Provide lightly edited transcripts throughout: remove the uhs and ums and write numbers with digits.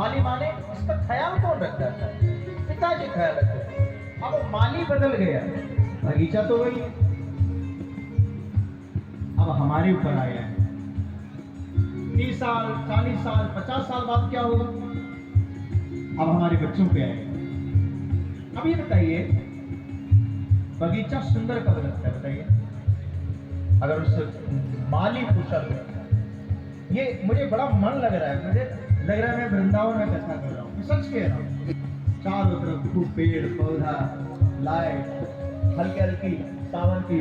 माली माने इसका ख्याल कौन रखता था? पिताजी ख्याल रखते थे। अब माली बदल गया, बगीचा तो वही है। अब हमारे ऊपर आया है। 30 साल 40 साल 50 साल बाद क्या होगा? अब हमारे बच्चों पे आएगा। अब ये बताइए, बगीचा सुंदर कब लगता है बताइए? अगर उस माली कुशल है। ये मुझे बड़ा मन लग रहा है, मुझे लग रहा है मैं वृंदावन में कथा कर रहा हूँ, सच कह रहा हूँ। चारों तरफ खूब पेड़ पौधा, लाइट, हल्की हल्की सावन की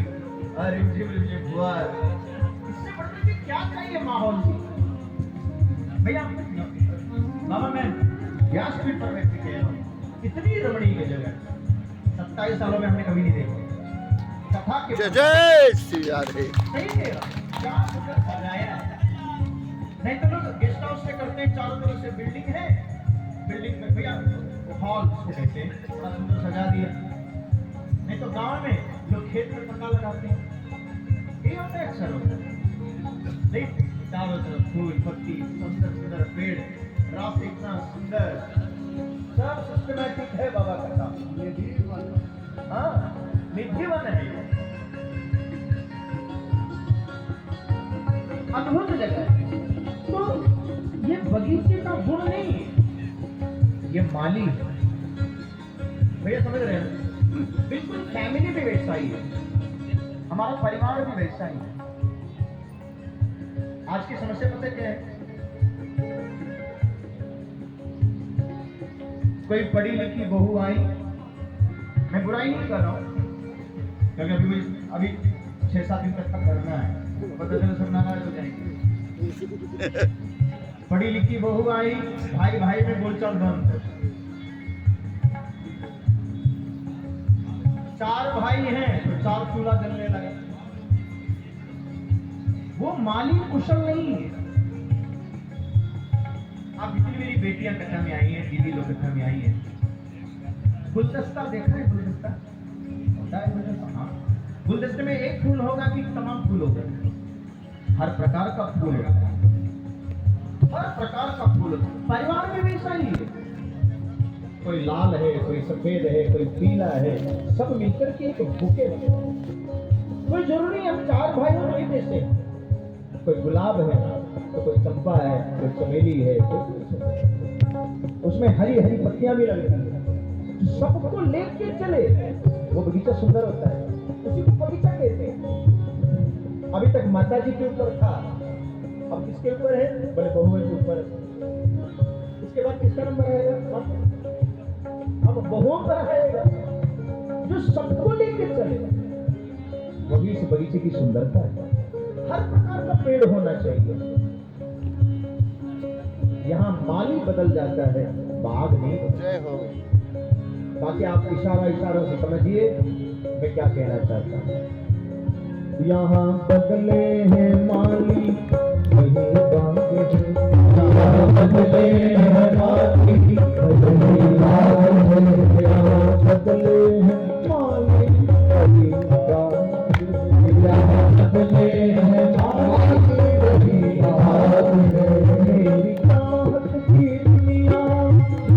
रिमझिम रिमझिम फुहार। इससे बढ़कर के क्या चाहिए माहौल की? भैया मामा, मैं व्यासपीठ पर व्यक्त कह रहा हूँ, इतनी रमणीय जगह 27 सालों में हमने कभी नहीं देखा। कथा के जय श्री राधे। सही कह रहा हूँ, क्या सुंदर सजाया है। नहीं तो लोग गेस्ट हाउस से करते हैं, चारों तरफ से बिल्डिंग है, बिल्डिंग में भैया हॉल उसको कहते हैं, बड़ा सुंदर सजा दिया। नहीं तो गांव में लोग खेत में पक्का लगाते हैं, ये होता है अक्सर होता है। नहीं, चारों तरफ फूल पत्ती, सुंदर सुंदर पेड़, रास्ते इतना सुंदर, सब सिस्टमैटिक है बाबा का काम। हाँ, निधिवन है ये, अद्भुत जगह है। तो ये बगीचे का गुण नहीं है, ये माली है। भैया समझ रहे हैं? बिल्कुल फैमिली भी वैसा ही है, हमारा परिवार भी वैसा ही है। आज की समस्या पता क्या है? कोई पढ़ी लिखी बहू आई, मैं बुराई नहीं कर रहा हूं, क्योंकि अभी 6-7 दिन तक करना है, पता चले सब नाराज हो जाएंगे। पढ़ी लिखी बहू आई, भाई भाई में बोलचाल बंद। 4 भाई हैं तो 4 चूल्हा जलने लगा। वो माली कुशल नहीं है। आप जितनी मेरी बेटियां कथा में आई हैं, दीदी लोग कथा में आई हैं, गुलदस्ता देखा है? गुलदस्ता होता है गुलदस्ता। हाँ, गुलदस्ते में एक फूल होगा कि तमाम फूल होगा? हर प्रकार का फूल होगा, हर प्रकार का फूल। परिवार में वैसा ही है, कोई लाल है, कोई सफेद है, कोई पीला है, सब मिलकर के एक बुके बने। कोई जरूरी हम 4 भाई हो नहीं जैसे, कोई गुलाब है तो कोई चंपा है, कोई चमेली है, उसमें हरी हरी पत्तियां भी लगती हैं, सबको लेके चले, वो बगीचा सुंदर होता है, उसी को बगीचा कहते हैं। अभी तक माता जी के ऊपर था, अब किसके ऊपर है? बोले बहुओं के ऊपर। इसके बाद किसका नंबर आएगा? अब बहुओं पर आएगा, जो सबको लेके चले। वही इस बगीचे की सुंदरता है। हर प्रकार का पेड़ होना चाहिए। यहाँ माली बदल जाता है, बाग नहीं। जय हो। बाकी आप इशारों से समझिए मैं क्या कहना चाहता हूँ। यहाँ बदले हैं माली, वही बाग है। यहाँ बदले हैं माली, वही बाग है। यहाँ बदले हैं माली, वही बाग है। यहाँ बदले हैं माली, वही बाग है। मेरी चाहत की दुनिया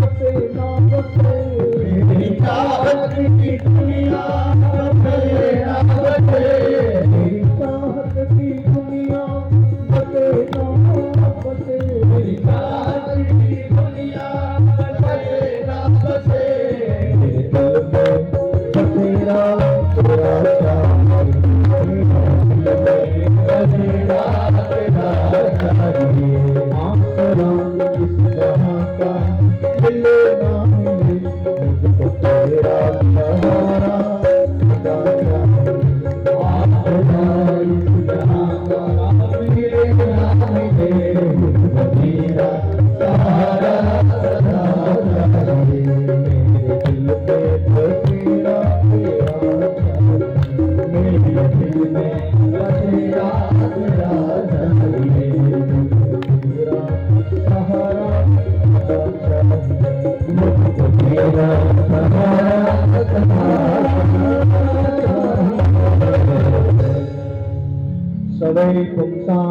बसे ना बसे, मेरी चाहत की दुनिया बसे ना बसे, मेरी चाहत की दुनिया बसे ना बसे, मेरी चाहत की दुनिया बसे ना बसे। मेरे दिल में बसेरा तेरा प्यार, मेरे दिल में बसेरा तेरा प्यार। आसरा इस तरह का मिले ना मिले, मुझको तेरा सहारा खुदा चाहिए। आसरा इस तरह का मिले ना मिले, मुझको तेरा सहारा सदा चाहिए। मेरे दिल में बसेरा तेरा चाहिए, मेरे दिल में बसेरा तेरा चाहिए। तेरा सहारा सदा चाहिए, मुझको तेरा सहारा सदा चाहिए। सवै पुंसां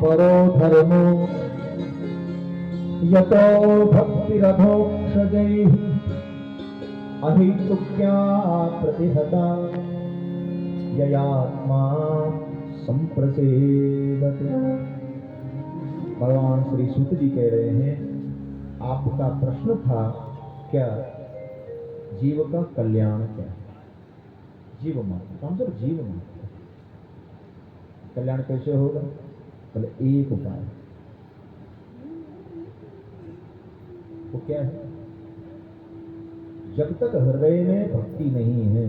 परो धर्मो यतो भक्तिरधोक्षजैः अहेतुक्या प्रतिहता ययात्मा संप्रसेदते। भगवान श्री सूत जी कह रहे हैं, आपका प्रश्न था क्या, जीव का कल्याण क्या है? जीव मात्र, हम सब जीव मात्र। कल्याण कैसे होगा? बोले एक उपाय। वो क्या है? जब तक हृदय में भक्ति नहीं है,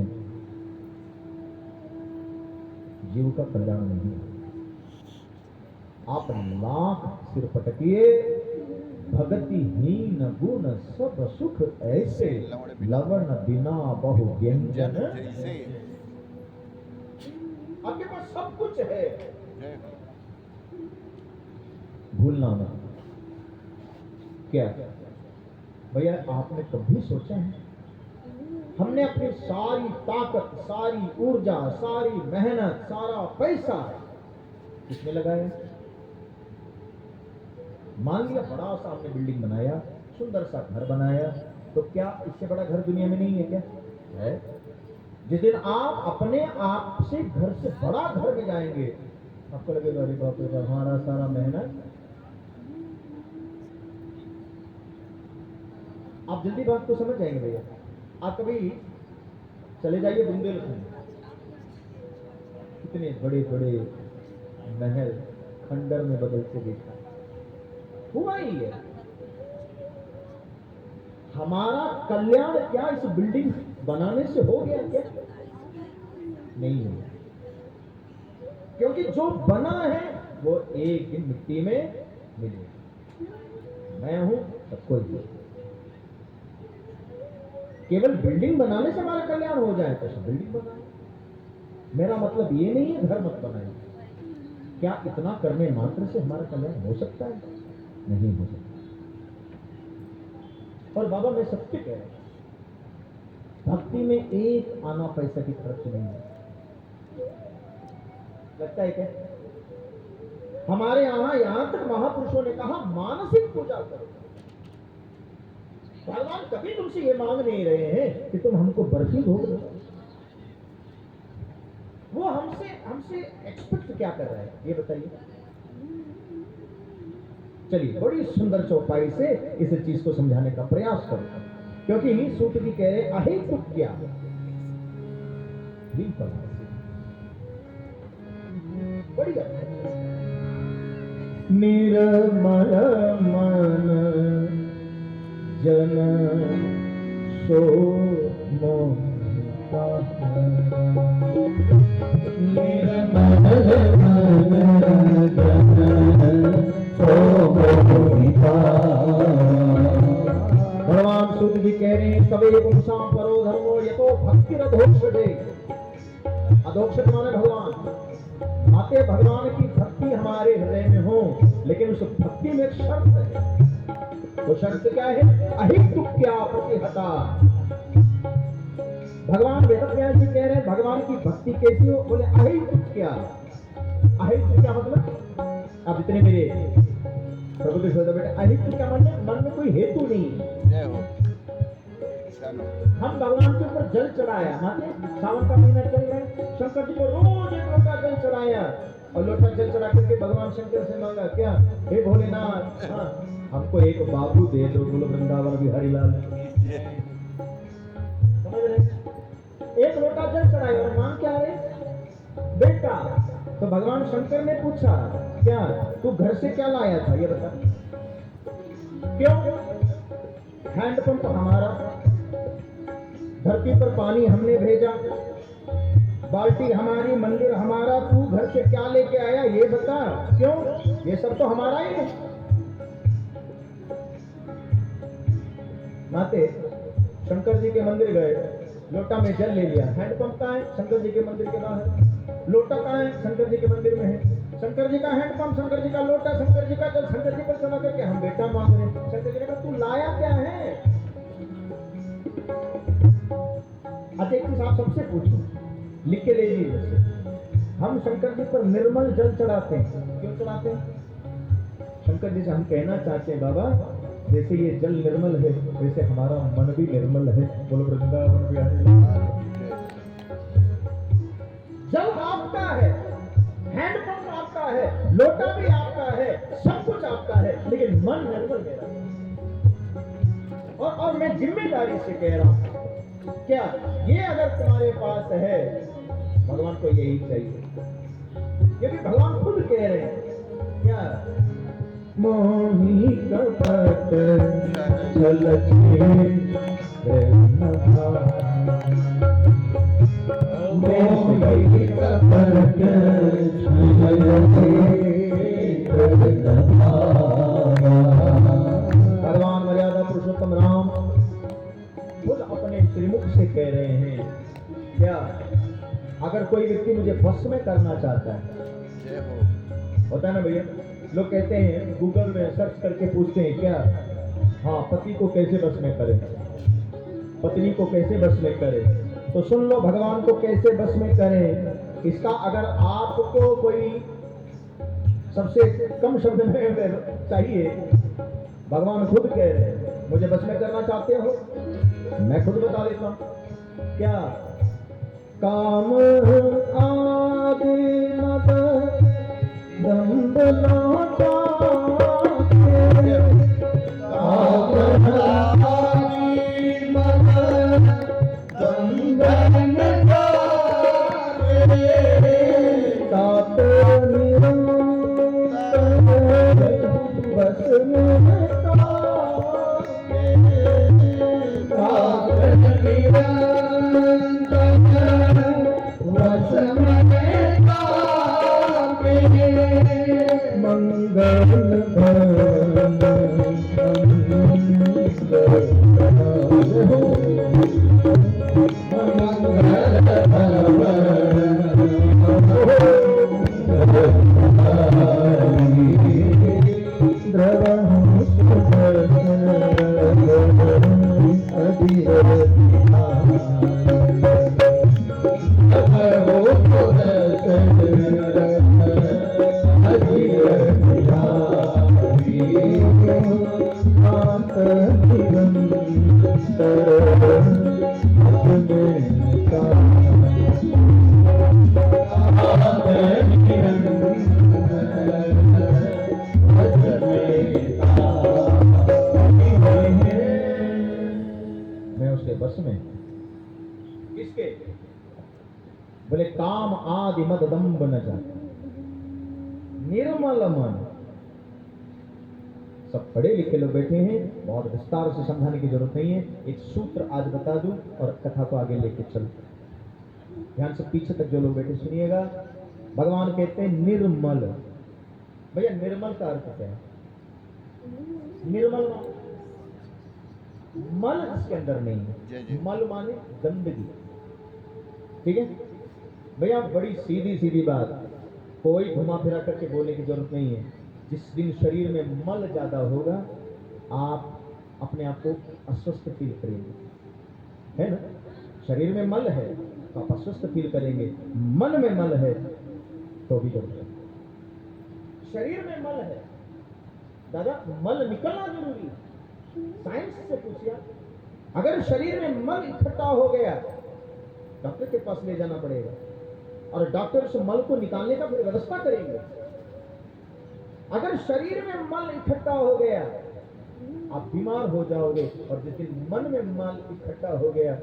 जीव का कल्याण नहीं है। आप लाख सिर पटकिए, भगतिहीन गुण सब सुख ऐसे, लवण बिना बहु व्यंजन। आपके पास सब कुछ है, भूलना मत। क्या भैया, आपने कभी सोचा है हमने अपनी सारी ताकत, सारी ऊर्जा, सारी मेहनत, सारा पैसा किसमें लगाया? मान लिया बड़ा सा हमने बिल्डिंग बनाया, सुंदर सा घर बनाया, तो क्या इससे बड़ा घर दुनिया में नहीं है? क्या है? जिस दिन आप अपने आप से घर से बड़ा घर में जाएंगे, आपको लगेगा अरे बाप रे बाप, हमारा सारा मेहनत। आप जल्दी बात को समझ जाएंगे भैया। आप कभी चले जाइए बुंदेलखंड, कितने बड़े बड़े महल खंडर में बदलते देखा, हुआ ही है। हमारा कल्याण क्या इस बिल्डिंग बनाने से हो गया? क्या नहीं हुआ, क्योंकि जो बना है वो एक दिन मिट्टी में मिलेगा। मैं हूं सबको ही, केवल बिल्डिंग बनाने से हमारा कल्याण हो जाए तो सब बिल्डिंग बनाए। मेरा मतलब ये नहीं है घर मत बनाए। क्या इतना करने मात्र से हमारा कल्याण हो सकता है? नहीं हो सकता। और बाबा मैं सत्य कह रहा हूं, भक्ति में एक आना पैसा की खर्च नहीं है। लगता है क्या? हमारे यहां तक महापुरुषों ने कहा मानसिक पूजा करो। भगवान कभी तुमसे ये मांग नहीं रहे हैं कि तुम हमको बर्फी भोग दो। वो हमसे एक्सपेक्ट क्या कर रहा है ये बताइए। चलिए बड़ी सुंदर चौपाई से इस चीज को समझाने का प्रयास करो, क्योंकि सूत जी कह रहे अहेतुक क्या बड़ी निर्मल मन जन सो मोहिता, निर्मल मन जन सो मोहिता। भगवान सूत जी कह रहे हैं सबे पुरुषां परो धर्मो यतो भक्ति अधोक्षते। अधोक्षत माने भगवान। आते भगवान की भक्ति हमारे हृदय में हो, लेकिन उस भक्ति में एक शर्त है। वो शर्त क्या है? अहेतुक्या प्रतिहता। भगवान वेदव्यास जी कह रहे हैं भगवान की भक्ति कैसी हो? बोले अहेतुक्या। अहेतुक्या मतलब अब इतने मेरे प्रभु के शब्द बेटे, अहेतुक्या मतलब मन में कोई हेतु नहीं। हम भगवान के ऊपर जल चढ़ाया, सावन का महीना चल रहा है, शंकर जी को रोज एक लोटा जल चढ़ाया, और लोटा जल चढ़ा करके भगवान शंकर से मांगा क्या? हे भोलेनाथ, हमको एक बाबू दे दो, बोलो वृंदावन बिहारी लाल। समझ रहे? एक लोटा जल चढ़ाया और मांग क्या रहे? बेटा। तो भगवान शंकर ने पूछा क्या तू घर से क्या लाया था ये बता। क्यों? हैंडपंप हमारा, धरती पर पानी हमने भेजा, बाल्टी हमारी, मंदिर हमारा, तू घर से क्या लेके आया ये बता। क्यों? ये सब तो हमारा ही है। माते शंकर जी के मंदिर गए, लोटा में जल ले लिया। हैंडपंप कहाँ है? शंकर जी के मंदिर के बाहर। लोटा कहाँ है? शंकर जी के मंदिर में है। शंकर जी का हैंडपंप, शंकर जी का लोटा, शंकर जी का जल, शंकर जी पर चला करके हम बेटा मांग रहे हैं। शंकर जी ने कहा तू लाया क्या है? अच्छा एक चीज आप सबसे पूछो, लिख के ले लीजिए। हम शंकर जी पर निर्मल जल चढ़ाते हैं। क्यों चढ़ाते हैं? शंकर जी से हम कहना चाहते हैं बाबा जैसे ये जल निर्मल है वैसे हमारा मन भी निर्मल है। बोलो वृंदावन बिहारी लाल। जल आपका है, हैंडपंप आपका है, लोटा भी आपका है, सब कुछ आपका है, लेकिन मन निर्मल मेरा। और मैं जिम्मेदारी से कह रहा हूं, क्या ये अगर तुम्हारे पास है, भगवान को यही चाहिए, क्योंकि भगवान खुद कह रहे हैं क्या, मोही कपट छलके मोही कपट भगवान मर्यादा पुरुषोत्तम राम खुद अपने श्रीमुख से कह रहे हैं क्या, अगर कोई व्यक्ति मुझे बस में करना चाहता है, होता है ना भैया, लोग कहते हैं गूगल में सर्च करके पूछते हैं क्या, हाँ पति को कैसे बस में करें, पत्नी को कैसे बस में करें। तो सुन लो भगवान को कैसे बस में करें, इसका अगर आपको कोई सबसे कम शब्द में चाहिए, भगवान खुद कह रहे हैं मुझे बस में करना चाहते हो, मैं खुद बता देता हूं क्या, काम आदि मत दंड लौटा के, काम आदि मत दंड लौटा के, तात निरंतर बस में बस में किसके, बोले काम आदि मद दंभ न जाता, निर्मल मन। सब पढ़े लिखे लोग बैठे हैं, बहुत विस्तार से समझाने की जरूरत नहीं है, एक सूत्र आज बता दूं और कथा को आगे लेके चल। ध्यान से पीछे तक जो लोग बैठे सुनिएगा। भगवान कहते हैं निर्मल। भैया निर्मल का अर्थ क्या है? निर्मल मल इसके अंदर नहीं है, मल माने गंदगी। ठीक है भैया, बड़ी सीधी सीधी बात, कोई घुमा फिरा करके बोलने की जरूरत नहीं है। जिस दिन शरीर में मल ज्यादा होगा, आप अपने आप को अस्वस्थ फील करेंगे, है ना। शरीर में मल है तो आप अस्वस्थ फील करेंगे, मन में मल है तो भी जरूरत है। शरीर में मल है दादा, मल निकलना जरूरी है। साइंस से पूछिए, अगर शरीर में मल इकट्ठा हो गया डॉक्टर के पास ले जाना पड़ेगा और डॉक्टर उस मल को निकालने का फिर व्यवस्था करेंगे। अगर शरीर में मल इकट्ठा हो गया आप बीमार हो जाओगे, और जिस दिन मन में मल इकट्ठा हो गया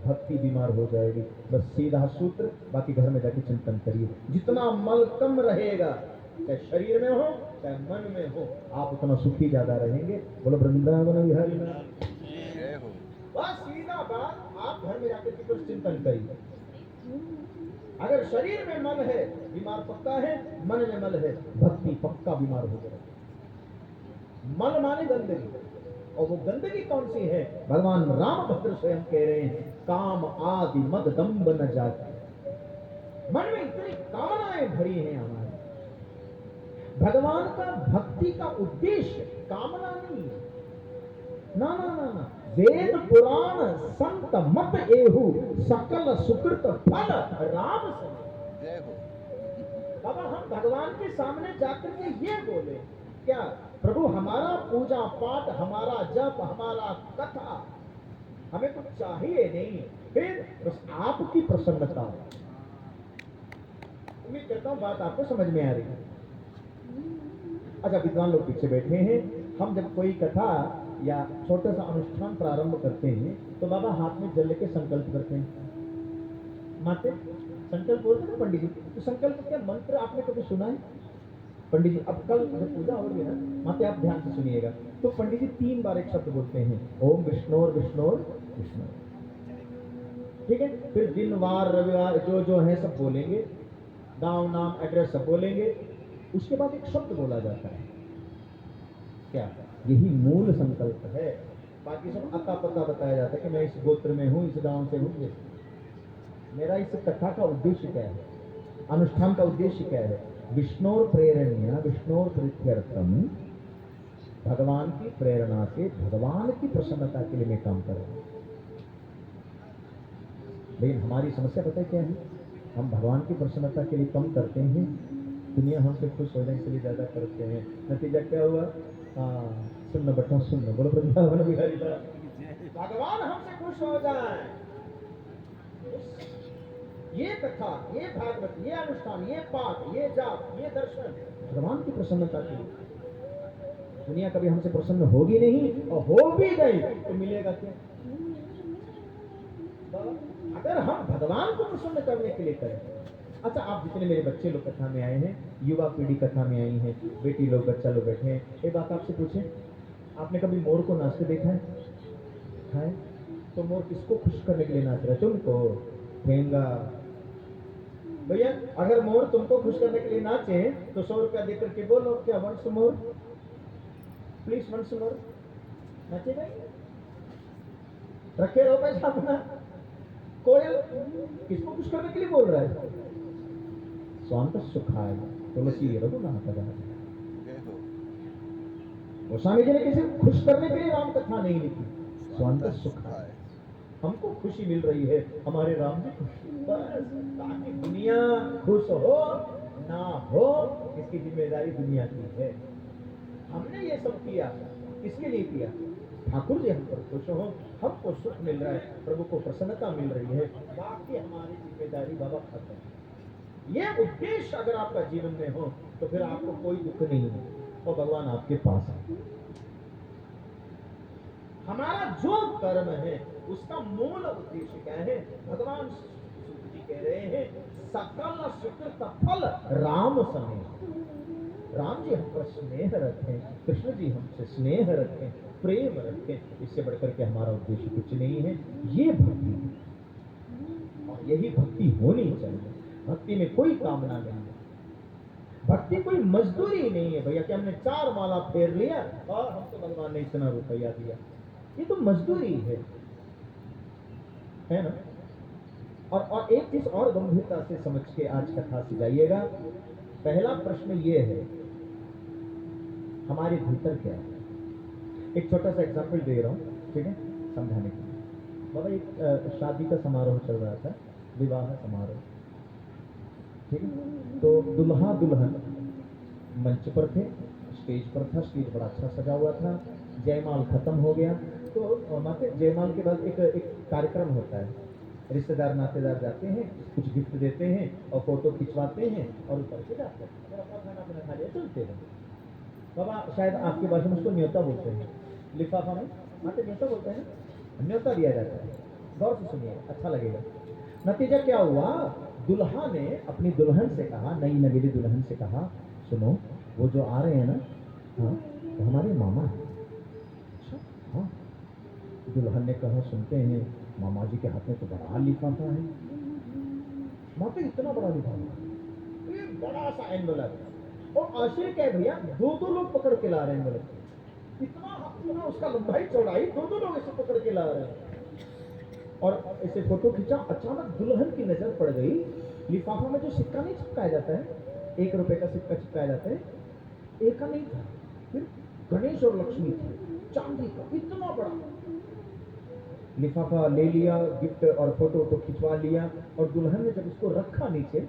भक्ति बीमार हो जाएगी। बस सीधा सूत्र, बाकी घर में जाके चिंतन करिए। जितना मल कम रहेगा, चाहे शरीर में हो चाहे मन में हो, आप उतना सुखी ज्यादा रहेंगे। बोलो वृंदावन बिहारी लाल। बस सीधा बात, आप घर में जाकर के कुछ चिंतन करिए। अगर शरीर में मल है बीमार पक्का है, मन में मल है भक्ति पक्का बीमार हो जाएगा। मल माने गंदगी, और वो गंदगी कौन सी है? भगवान रामभद्र स्वयं कह रहे हैं, काम आदि मद दंभ न जाते। मन में इतनी कामनाएं भरी हैं हमारे। भगवान का भक्ति का उद्देश्य कामना नहीं है, ना ना ना ना। वेद पुराण संत मत एहु सकल सुकृत फल राम से। अब हम भगवान के सामने जाकर के ये बोले क्या, प्रभु हमारा पूजा पाठ, हमारा जप, हमारा कथा, हमें कुछ चाहिए नहीं, फिर बस आपकी प्रसन्नता। उम्मीद करता हूं बात आपको समझ में आ रही है। अच्छा, विद्वान लोग पीछे बैठे हैं। हम जब कोई कथा या छोटा सा अनुष्ठान प्रारंभ करते हैं तो बाबा हाथ में जल लेके संकल्प करते हैं। माते संकल्प बोलते हैं पंडित जी, तो संकल्प क्या मंत्र आपने कभी सुना है? पंडित जी अब कल जब पूजा होगी ना माते, आप ध्यान से सुनिएगा, तो पंडित जी 3 बार एक शब्द बोलते हैं, ओम विष्णु विष्णु विष्णु। ठीक है, फिर दिन वार रविवार जो है सब बोलेंगे, गांव नाम एड्रेस सब बोलेंगे। उसके बाद एक शब्द बोला जाता है, क्या? यही मूल संकल्प है। बाकी सब अता पता बताया जाता है कि मैं इस गोत्र में हूं, इस गांव से हूं। मेरा इस कथा का उद्देश्य क्या है, अनुष्ठान का उद्देश्य क्या है? विष्णुर प्रेरणीय विष्णुर प्रीत्यर्थम, भगवान की प्रेरणा से भगवान की प्रसन्नता के लिए मैं काम कर रहा हूं। लेकिन हमारी समस्या पता है क्या है? हम भगवान की प्रसन्नता के लिए कम करते हैं, दुनिया हमसे खुश होने के लिए ज्यादा करते हैं। नतीजा क्या हुआ? सुन बटा सुन, बोलो वृंदावन बिहारी दा। भगवान हमसे खुश हो जाए, ये कथा, ये भागवत, ये अनुष्ठान, ये पाठ, ये जाप, ये दर्शन भगवान की प्रसन्नता के लिए। दुनिया कभी हमसे प्रसन्न होगी नहीं, और हो भी गई तो मिलेगा क्या? अगर हम भगवान को प्रसन्न करने के लिए करें। अच्छा, आप जितने मेरे बच्चे लोग कथा में आए हैं, युवा पीढ़ी कथा में आई है, बेटी लोग बच्चा लोग बैठे हैं, एक बात आपसे पूछे, आपने कभी मोर को नाचते देखा है? तो मोर किसको खुश करने के लिए नाच रहा है? तुमको? ठेंगा भैया, अगर मोर तुमको खुश करने के लिए नाचे तो 100 रुपया देकर के बोलो, क्या once more please, once more. नाचेगा? रखे रहो पैसा अपना। कोयल किसको खुश करने के लिए बोल रहा है? स्वांत सुखाय तुलसी रघुनाथ गाय। गोस्वामी जी ने किसी खुश करने के लिए राम कथा नहीं लिखी, स्वांत सुखाय। हमको खुशी मिल रही है, हमारे राम जी खुश, बस ताकि दुनिया खुश हो ना हो, इसकी जिम्मेदारी दुनिया की है। हमने ये सब किया, किसके लिए किया? ठाकुर जी हम पर खुश हो, हमको सुख मिल रहा है, प्रभु को प्रसन्नता मिल रही है, बाकी हमारी जिम्मेदारी बाबा खत्म। ये उद्देश्य अगर आपका जीवन में हो तो फिर आपको कोई दुख नहीं है और भगवान आपके पास है। हमारा जो कर्म है उसका मूल उद्देश्य क्या है? भगवान जी कह रहे हैं, सकल सुकृत फल राम समेत। राम जी हम पर स्नेह रखें, कृष्ण जी हमसे स्नेह रखें, प्रेम रखें, इससे बढ़कर के हमारा उद्देश्य कुछ नहीं है। ये भक्ति है और यही भक्ति होनी चाहिए। भक्ति में कोई कामना नहीं है, भक्ति कोई मजदूरी नहीं है भैया कि हमने 4 माला फेर लिया और हमको भगवान ने इतना रुपया दिया, ये तो मजदूरी है ना। और एक चीज और गंभीरता से समझ के आज कथा से जाइएगा। पहला प्रश्न ये है, हमारे भीतर क्या है? एक छोटा सा एग्जाम्पल दे रहा हूँ, ठीक है, समझाने के लिए। बाबा एक शादी का समारोह चल रहा था, विवाह समारोह, ठीक है। तो दुल्हा दुल्हन मंच पर थे, स्टेज पर था, स्टेज बड़ा अच्छा सजा हुआ था। जयमाल खत्म हो गया तो माते जयमाल के बाद एक कार्यक्रम होता है, रिश्तेदार नातेदार जाते हैं, कुछ गिफ्ट देते हैं और फोटो खिंचवाते हैं और ऊपर से जाते हैं, फिर अपना खाना पीना खा लिया चलते हैं। बाबा शायद आपकी भाषा में उसको न्योता बोलते हैं, लिफाफा में माते न्योता बोलते हैं, न्योता दिया जाता है। गौर से सुनिए, अच्छा लगेगा। नतीजा क्या हुआ? दुल्हा ने अपनी दुल्हन से कहा, नई नवेली दुल्हन से कहा, सुनो वो जो आ रहे हैं ना, हाँ तो हमारे मामा है। हाँ, दुल्हन ने कहा, सुनते हैं मामा जी के हाथ में तो बड़ा लिफाफा है। माता इतना बड़ा लिफाफा, ये बड़ा सा एनवलप, और आश्चर्य क्या है भैया, 2 लोग पकड़ के ला रहे हैं एनवलप, इतना उसका लंबाई चौड़ाई, 2 लोग इसे पकड़ के ला रहे हैं। और इसे फोटो खींचा, अचानक दुल्हन की नजर पड़ गई, लिफाफा में जो सिक्का नहीं चिपकाया जाता है, 1 रुपए का सिक्का चिपकाया जाता है, एक का नहीं था, फिर गणेश और लक्ष्मी थे, चांदी का इतना बड़ा लिफाफा ले लिया, गिफ्ट और फोटो को खिंचवा लिया। और दुल्हन ने जब उसको रखा नीचे,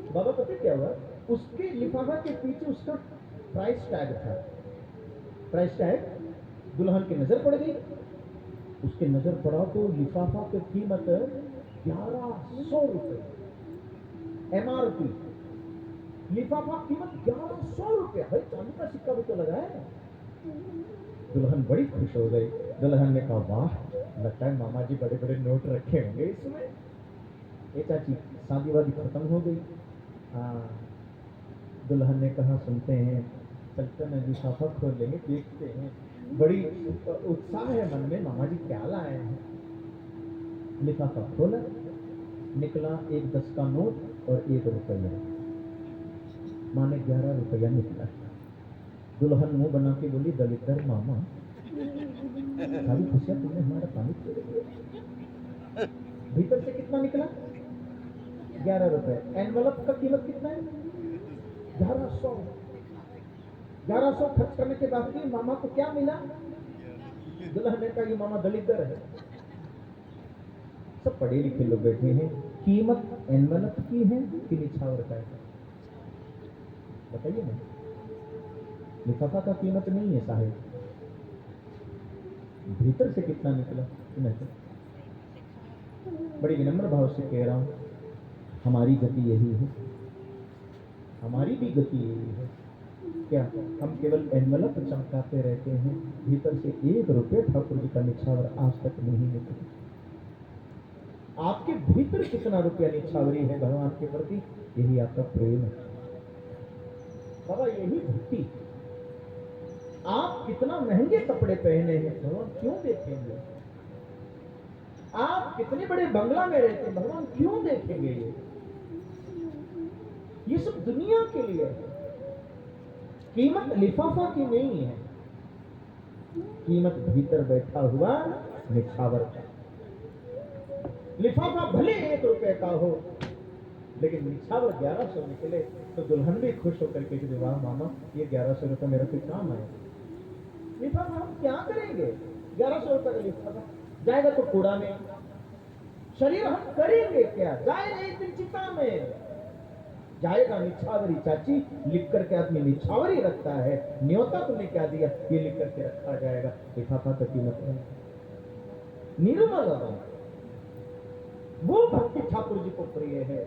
बाबा पता क्या हुआ, उसके लिफाफा के पीछे उसका प्राइस टैग था, प्राइस टैग दुल्हन की नजर पड़ गई। उसके नजर पड़ा तो लिफाफा की कीमत 1100 रुपए, MRP। लिफाफा कीमत 1100 रुपए। भाई चांदी का सिक्का भी तो लगा है। दुल्हन बड़ी खुश हो गई। दुल्हन ने कहा वाह, लगता है मामा जी बड़े बड़े नोट रखे होंगे इसमें। ए चाची, शादी वादी खत्म हो गई? हाँ। दुल्हन ने कहा सुनते हैं, चलते हैं लिफाफा खोल लेंगे, देखते हैं। बड़ी उत्साह है मन में, मामा जी क्या लाए हैं। लिफाफा खोला, निकला एक 10 का नोट और 1 रुपया। माने 11 रुपया निकला। दुल्हन मुंह बना के बोली, दलितर मामा, सारी खुशियां तुमने हमारा पानी फेर दिया। भीतर से कितना निकला? 11 रुपए। एनवलप का कीमत कितना है? 1100। 1100 खर्च करने के बाद भी मामा को क्या मिला? दुल्हन ने कहा ये मामा दलितर है। सब पढ़े लिखे लोग बैठे हैं। कीमत एनवलप की है कि निछावर का है? बताइए ना। लिफाफा का कीमत नहीं है साहेब, भीतर से कितना निकला? नहीं। बड़ी विनम्र भाव से कह रहा हूं, हमारी गति यही है, हमारी भी गति यही है। क्या हम केवल एनवलप चमकाते रहते हैं, भीतर से 1 रुपये ठाकुर जी का निछावर आज तक नहीं निकला? आपके भीतर कितना रुपया निछावरी है भगवान के प्रति? यही आपका प्रेम है बाबा, यही भक्ति। आप कितना महंगे कपड़े पहने हैं, भगवान क्यों देखेंगे? आप कितने बड़े बंगला में रहते हैं, भगवान क्यों देखेंगे? ये सब दुनिया के लिए है। कीमत लिफाफा की नहीं है, कीमत भीतर बैठा हुआ निछावर का। लिफाफा भले 1 रुपए का हो, लेकिन निछावर 1100 निकले तो दुल्हन भी खुश होकर के वाह मामा, ये 1100 रुपए मेरा कोई काम आए। लिफाफा हम क्या करेंगे? 1100 रुपए का लिफाफा जाएगा तो कूड़ा में। शरीर हम करेंगे क्या? जाएगा एक दिन चिता में, जाएगा निछावरी। चाची, लिख करके आदमी निछावरी रखता है, न्योता तुमने क्या दिया, ये लिख करके रखा जाएगा। लिफाफा का कीमत है निर्मल। वो भक्ति ठाकुर जी को प्रिय है।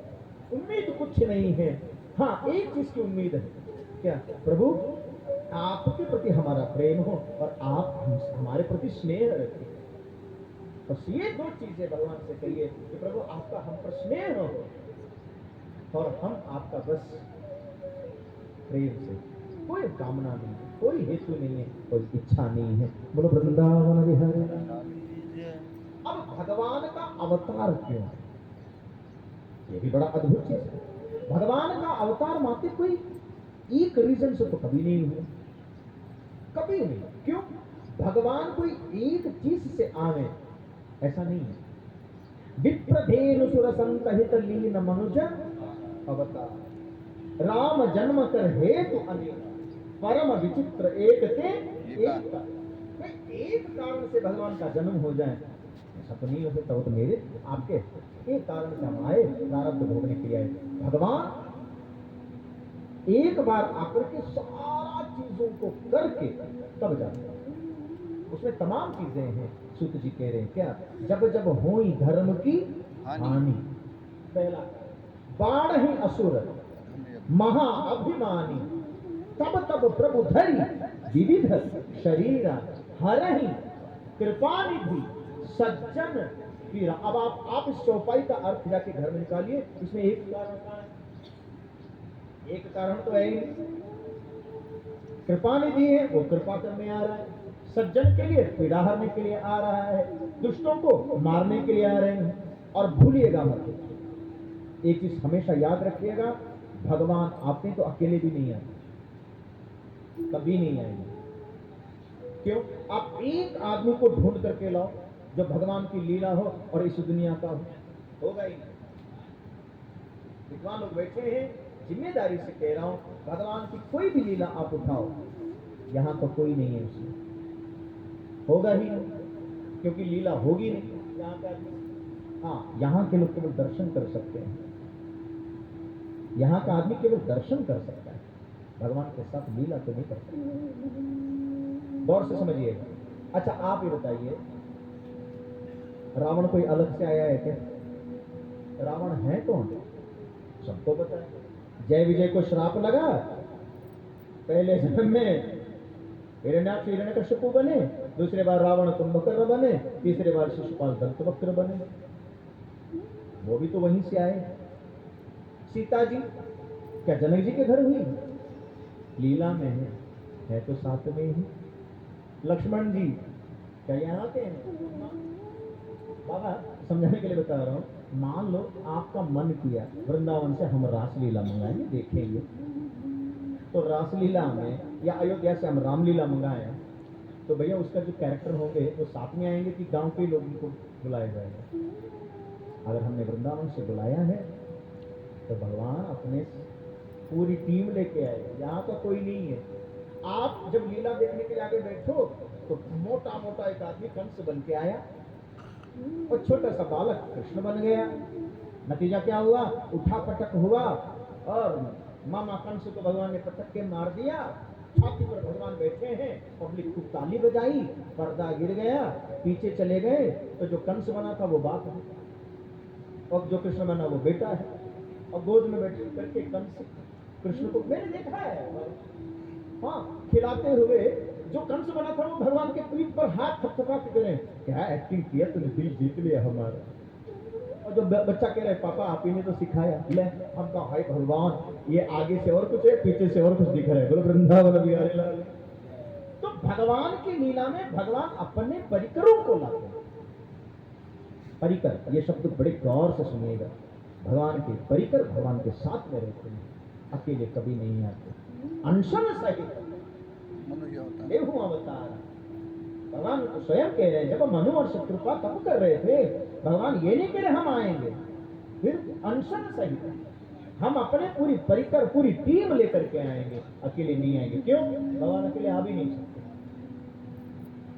उम्मीद कुछ नहीं है, हाँ एक चीज की उम्मीद है। क्या? प्रभु आपके प्रति हमारा प्रेम हो और आप हमारे प्रति स्नेह रखें। बस ये 2 चीजें भगवान से कहिए कि प्रभु आपका हम पर स्नेह हो और हम आपका बस प्रेम से। कोई कामना नहीं है, कोई हेतु नहीं है, कोई इच्छा नहीं है। बोलो वृंदावन विहारी। अब भगवान का अवतार क्यों? ये भी बड़ा अद्भुत चीज है। भगवान का अवतार मात्र कोई एक रीजन से तो कभी नहीं हुआ, कभी नहीं। क्यों? भगवान कोई एक चीज से आवे ऐसा नहीं है। विप्रधेनु सुर संकहित लीन मनुज अवतार। राम जन्म कर हेतु अनेक, परम विचित्र एक ते एक का। एक कारण से भगवान का जन्म हो जाए ऐसा तो नहीं हो सकता। वो तो मेरे आपके एक कारण से हम आए, प्रारब्ध भोगने के लिए आए। भगवान एक बार आकर के सारा चीजों को करके तब जाता है। उसमें तमाम चीजें हैं। सूत जी कह रहे हैं क्या? जब जब होई धर्म की हानि। पहला, बाढ़ ही असुर महा अभिमानी, तब तब प्रभु धरी विविध शरीरा, हरहि कृपा निधि सज्जन पीरा। अब आप इस चौपाई का अर्थ जाके घर में निकालिए। इसमें एक कारण का है, एक कारण तो है ही। कृपा निधि है, वो कृपा करने आ रहा है। सज्जन के लिए पीड़ा हरने के लिए आ रहा है, दुष्टों को मारने के लिए आ रहे हैं। और भूलिएगा मत, एक चीज हमेशा याद रखिएगा, भगवान आपने तो अकेले भी नहीं आए, कभी नहीं आएंगे। क्यों? आप एक आदमी को ढूंढ करके लाओ जो भगवान की लीला हो और इस दुनिया का होगा ही नहीं। विद्वान लोग बैठे हैं, जिम्मेदारी से कह रहा हूं, भगवान की कोई भी लीला आप उठाओ, यहां तो कोई नहीं है उसमें, होगा ही नहीं, क्योंकि लीला होगी नहीं यहाँ का। हाँ, यहाँ के लोग केवल दर्शन कर सकते हैं, यहाँ का आदमी केवल दर्शन कर सकता है, भगवान के साथ लीला तो नहीं कर सकता। गौर से समझिएगा। अच्छा आप ये बताइए, रावण कोई अलग से आया है क्या? रावण है कौन? सबको पता है। जय विजय को श्राप लगा, पहले जन्म में हिरण्याक्ष हिरण्यकश्यप बने, दूसरे बार रावण कुंभकर्ण बने, तीसरे बार शिशुपाल दंतवक्र बने। वो भी तो वहीं से आए। सीता जी क्या जनक जी के घर हुई? लीला में है तो साथ में ही। लक्ष्मण जी क्या यहाँ के हैं? बाबा समझाने के लिए बता रहा हूँ, मान लो आपका मन किया वृंदावन से हम रासलीला मंगाएंगे, देखेंगे, तो रासलीला में या अयोध्या से हम रामलीला मंगाए, तो भैया उसका जो कैरेक्टर होंगे वो साथ में आएंगे कि गांव के लोगों को बुलाया जाएगा? अगर हमने वृंदावन से बुलाया है तो भगवान अपने पूरी टीम लेके आए, यहाँ तो कोई नहीं है। आप जब लीला देखने के लिए आगे बैठो तो मोटा मोटा एक आदमी कंस बन के आया और छोटा सा बालक कृष्ण बन गया। नतीजा क्या हुआ? उठा पटक हुआ और मामा कंस को भगवान ने पटक के मार दिया। छाती पर भगवान बैठे हैं, पब्लिक खूब ताली बजाई, पर्दा गिर गया, पीछे चले गए तो जो कंस बना था वो बाप है और जो कृष्ण बना वो बेटा है। और गोद में बैठे करके कंस कृष्ण को मैंने देखा है, हाँ, खिलाते हुए जो कंस बना था वो भगवान के पीठ पर हाथ थपथपा के करें, क्या एक्टिंग किया तूने, दिल जीत लिया हमारा। और जो बच्चा कह रहे पापा आप ही ने तो सिखाया, ले हम कहा हाय भगवान, ये आगे से और कुछ है पीछे से और कुछ दिख रहा है, बोलो वृंदावन बिहारी लाल। तो भगवान की लीला में भगवान अपने परिकरों को लाते हैं। परिकर, ये शब्द बड़े गौर से सुनिएगा। भगवान के परिकर भगवान के साथ में रहते हैं, अकेले कभी नहीं आते। अनशन सहित देहु अवतार, भगवान स्वयं कह रहे हैं, जब मनु और शत्रुपा तब कर रहे थे, भगवान ये नहीं कह रहे हम आएंगे, फिर अनशन सहित हम अपने पूरी परिकर पूरी टीम लेकर के आएंगे, अकेले नहीं आएंगे। क्यों? भगवान अकेले आ भी नहीं सकते,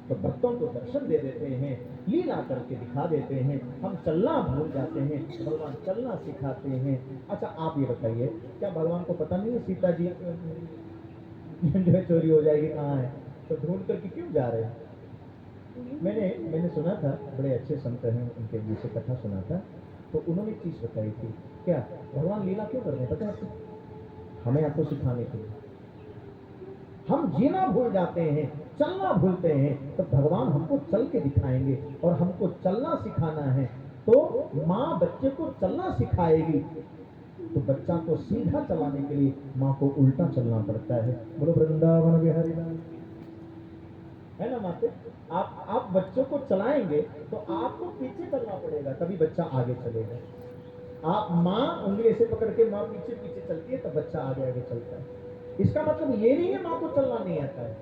तो भक्तों को दर्शन दे देते हैं, लीला करके दिखा देते हैं, हम चलना भूल जाते हैं, भगवान चलना सिखाते हैं। अच्छा आप ये बताइए, क्या भगवान को पता नहीं है सीता जी जो है चोरी हो जाएगी, कहाँ है, तो ढूंढ करके क्यों जा रहे हैं? मैंने सुना था, बड़े अच्छे संत हैं, उनके मुंह से कथा सुना था, तो उन्होंने एक चीज बताई थी, क्या भगवान लीला क्यों कर रहे हैं पता है आपको? हमें आपको सिखाने के लिए। हम जीना भूल जाते हैं, चलना भूलते हैं, तो भगवान हमको चल के दिखाएंगे और हमको चलना सिखाना है। तो माँ बच्चे को चलना सिखाएगी, तो बच्चा को सीधा चलाने के लिए माँ को उल्टा चलना पड़ता है। बोलो वृंदावन बिहारी लाल, है ना माते? आप बच्चों को चलाएंगे तो आपको पीछे चलना पड़ेगा, तभी बच्चा आगे चलेगा। आप माँ उंगली से पकड़ के माँ पीछे पीछे चलती है, तब बच्चा आगे आगे चलता है। इसका मतलब ये नहीं है माँ को चलना नहीं आता है,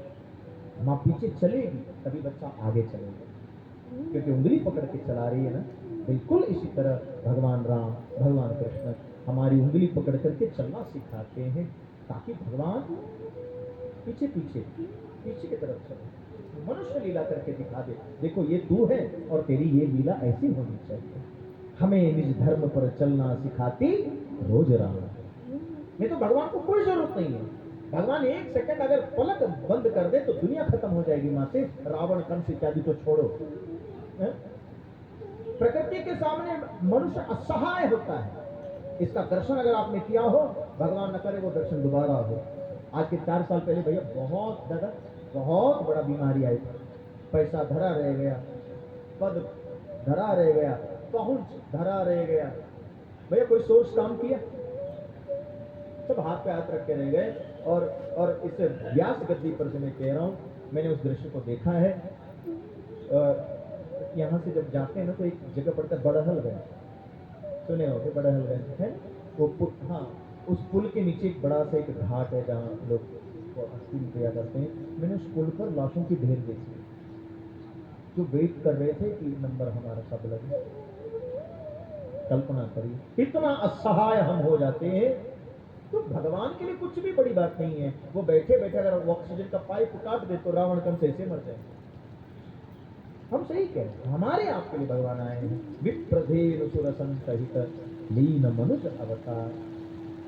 माँ पीछे चलेगी तभी बच्चा आगे चलेगा, क्योंकि उंगली पकड़ के चला रही है ना। बिल्कुल इसी तरह भगवान राम भगवान कृष्ण हमारी उंगली पकड़ करके चलना सिखाते हैं, ताकि भगवान पीछे पीछे पीछे की तरफ चले, मनुष्य लीला करके दिखा दे, देखो ये तू है और तेरी ये लीला ऐसी होनी चाहिए। हमें निज धर्म पर चलना सिखाती रोज राम। नहीं तो भगवान को कोई जरूरत नहीं है। भगवान एक सेकंड अगर पलक बंद कर दे तो दुनिया खत्म हो जाएगी माते। रावण कंस इत्यादि तो छोड़ो, प्रकृति के सामने मनुष्य असहाय होता है। इसका दर्शन अगर आपने किया हो, भगवान न करे वो दर्शन दोबारा हो। आज के 4 साल पहले भैया बहुत बड़ा बीमारी आई, पैसा धरा रह गया, पद धरा रह गया, पहुंच धरा रह गया। भैया कोई सोर्स काम किया? सब हाथ पे हाथ रख के रह गए। और इस व्यास गद्दी पर से मैं कह रहा हूँ, मैंने उस दृश्य को देखा है। यहाँ से जब जाते हैं ना तो एक जगह पड़ता है बड़हलगंज, सुने होंगे बड़हलगंज है वो पुल, हाँ उस पुल के नीचे एक बड़ा सा एक घाट है जहाँ लोग अस्थि किया करते हैं। मैंने उस पुल पर लाशों की ढेर देखी जो वेट कर रहे थे कि नंबर हमारा कब लगे। कल्पना करिए इतना असहाय हम हो जाते हैं। तो भगवान के लिए कुछ भी बड़ी बात नहीं है, वो बैठे बैठे अगर ऑक्सीजन का पाइप काट दे तो रावण कंस ऐसे मर जाए। हम सही कह रहे हैं, हमारे आपके लिए भगवान आए हैं। विप्रधेन सुर संसहित लीन मनुज अवतार,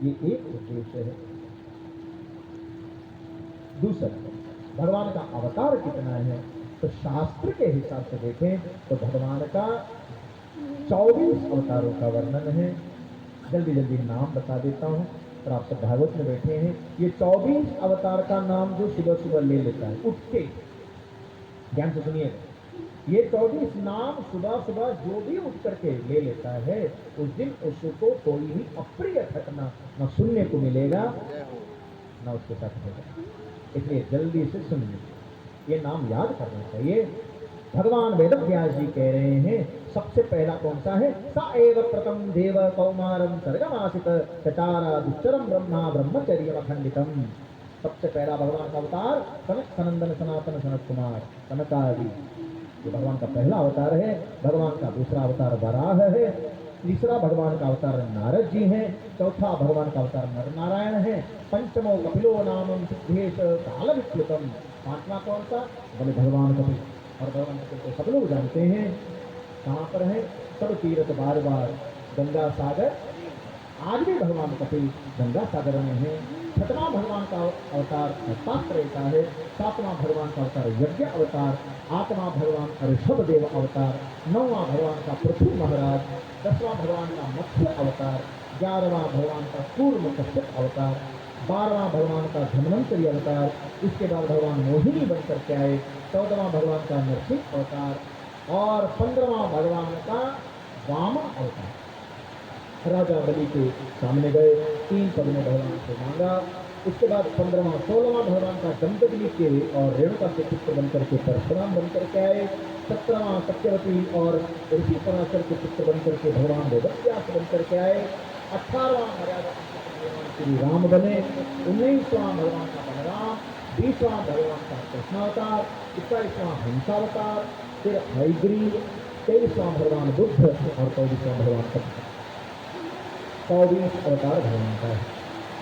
ये एक उद्देश्य है। दूसरा भगवान का अवतार कितना है, तो शास्त्र के हिसाब से देखें तो भगवान का 24 अवतारों का वर्णन है। जल्दी जल्दी नाम बता देता हूँ, और आप सब भागवत में बैठे हैं। ये 24 अवतार का नाम जो सुबह सुबह ले लेता है उठ के, ध्यान से सुनिएगा, ये 24 नाम सुबह सुबह जो भी उठ करके ले लेता है, उस दिन उसको कोई भी अप्रिय घटना न सुनने को मिलेगा न उसके साथ होगा। इसलिए जल्दी से सुनिए, ये नाम याद करना चाहिए। भगवान वेद व्यास जी कह रहे हैं सबसे पहला कौन सा है, स एव प्रथम देव कौमारम सर्गमासित चचारा दुच्चरम ब्रह्मा ब्रह्मचर्य अखंडितम। सबसे पहला भगवान का अवतार सनक सनंदन सनातन सनत कुमार सनकादि, ये भगवान का पहला अवतार है। भगवान का दूसरा अवतार वराह है, तीसरा भगवान का अवतार नारद जी हैं, चौथा भगवान का अवतार नर नारायण है, पंचमो कपिलो नामम सिद्धेश काल विप्लुतम, पांचवा कौन सा, बोले भगवान कपिल। और भगवान कपिल को सब लोग जानते हैं, कहाँ पर है, सब तीर्थ बार बार गंगा सागर, आज भी भगवान कपिल गंगा सागर में है। छठवां भगवान का अवतार दत्तात्रेय का है, सातवां भगवान का अवतार यज्ञ अवतार, आठवां भगवान ऋषभ देव अवतार, नौवां भगवान का पृथ्वी महाराज, 10वां भगवान का मत्स्य अवतार, 11वां भगवान का कूर्म कश्यप अवतार, 12वां भगवान का धन्वंतरी अवतार, इसके बाद भगवान मोहिनी बनकर के आए, 14वां भगवान का नरसिंह अवतार, और 15वां भगवान का वामन अवतार। राजा बलि के सामने गए, 3 पद में भगवान से मांगा। उसके बाद 15वां 16वां भगवान का दंपति के और रेणुका के पुत्र बनकर के परशुराम बनकर के आए। 17वां सत्यवती और ऋषि पराशर के पुत्र बनकर के भगवान वेदव्यास बनकर के आए। 18वां मर्यादा भगवान श्री राम बने। 19वां भगवान का बलराम, 20वां भगवान का कृष्णावतार, 21वां हंसावतार, फिर हयग्रीव, 23वां भगवान बुद्ध और 24वां भगवान कपिल। 24 अवतार भगवान का है।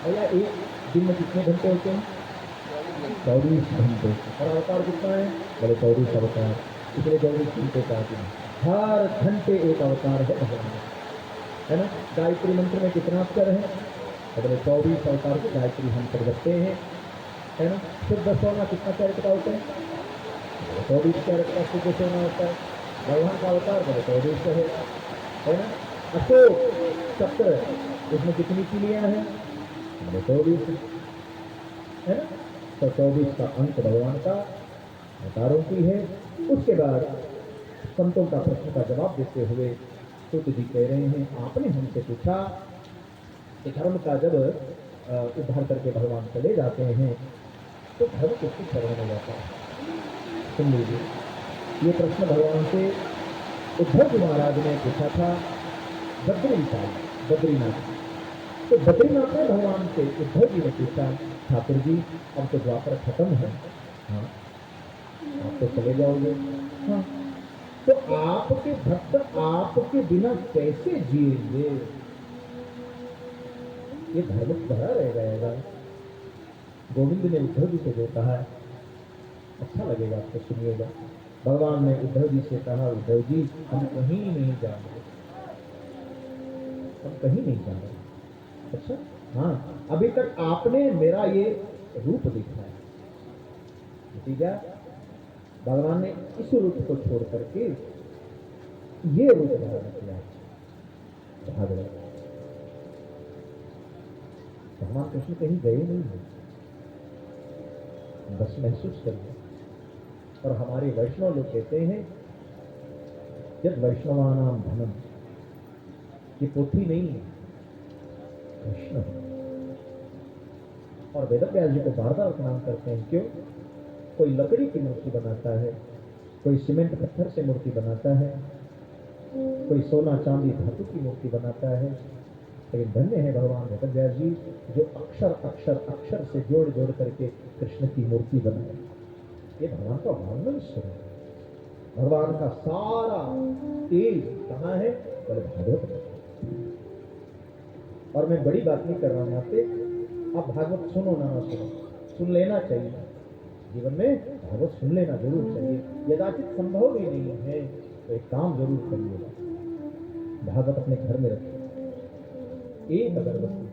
भैया एक दिन में कितने घंटे होते हैं, 24 घंटे। और अवतार कितना है, बोले 24 अवतार, इसलिए 24 घंटे का दिन, हर घंटे एक अवतार है भगवान, है ना। गायत्री मंत्र में कितना अक्षर है, बोले 24 अवतार की गायत्री हम कर सकते हैं, है ना। शुद्ध सोना कितना कैरेट का होता है, 24 कैरेट का शुद्ध सोना होता है। भगवान का अवतार बोले 24 है ना। अशोक चक्र, उसमें कितनी चिड़ियाँ हैं, 24 है ना। तो 24 का अंक भगवान का अवतारों की है। उसके बाद संतों का प्रश्न का जवाब देते हुए सूत जी कह रहे हैं, आपने हमसे पूछा कि धर्म का जब उद्धार करके भगवान चले जाते हैं तो धर्म किसकी शरण में जाता है। सुन लीजिए, ये प्रश्न भगवान से उद्धव जी महाराज ने पूछा था बद्रीनाथ। तो बद्रीनाथ में भगवान से उद्धव जी ने पूछा, ठाकुर जी अब तो द्वापर खत्म है, हाँ आप तो चले जाओगे, हाँ तो आपके भक्त आपके बिना कैसे जिएंगे, ये धर्म भरा रह जाएगा। गोविंद ने उद्धव जी से जो कहा अच्छा लगेगा आपको, सुनिएगा। भगवान ने उद्धव जी से कहा, उद्धव जी हम कहीं नहीं जा रहे, हम कहीं नहीं जा रहे। अच्छा हाँ, अभी तक आपने मेरा ये रूप देखा है, नतीजा भगवान ने इस रूप को छोड़ करके ये रूप धारण किया। भागवत भगवान कृष्ण कहीं गए नहीं है, बस महसूस करिए। और हमारे वैष्णव लोग कहते हैं जब वैष्णवानाम धनम, ये पोथी नहीं है, कृष्ण है। और वेदव्यास जी को बार बार प्रणाम करते हैं, क्यों? कोई लकड़ी की मूर्ति बनाता है, कोई सीमेंट पत्थर से मूर्ति बनाता है, कोई सोना चांदी धातु की मूर्ति बनाता है, लेकिन धन्य है भगवान वेदव्यास जी जो अक्षर अक्षर अक्षर से जोड़ जोड़ करके कृष्ण की मूर्ति बनाए। ये भगवान का वर्णन सुनो, भगवान का सारा तेज कहाँ है, बोले भागवत में। और मैं बड़ी बात नहीं कर रहा हूं आपसे, आप भागवत सुनो ना सुनो, सुन लेना चाहिए, जीवन में भागवत सुन लेना जरूर चाहिए। यदाचित संभव भी नहीं है तो एक काम जरूर करिएगा, भागवत अपने घर में रखिए, एक अगरबत्ती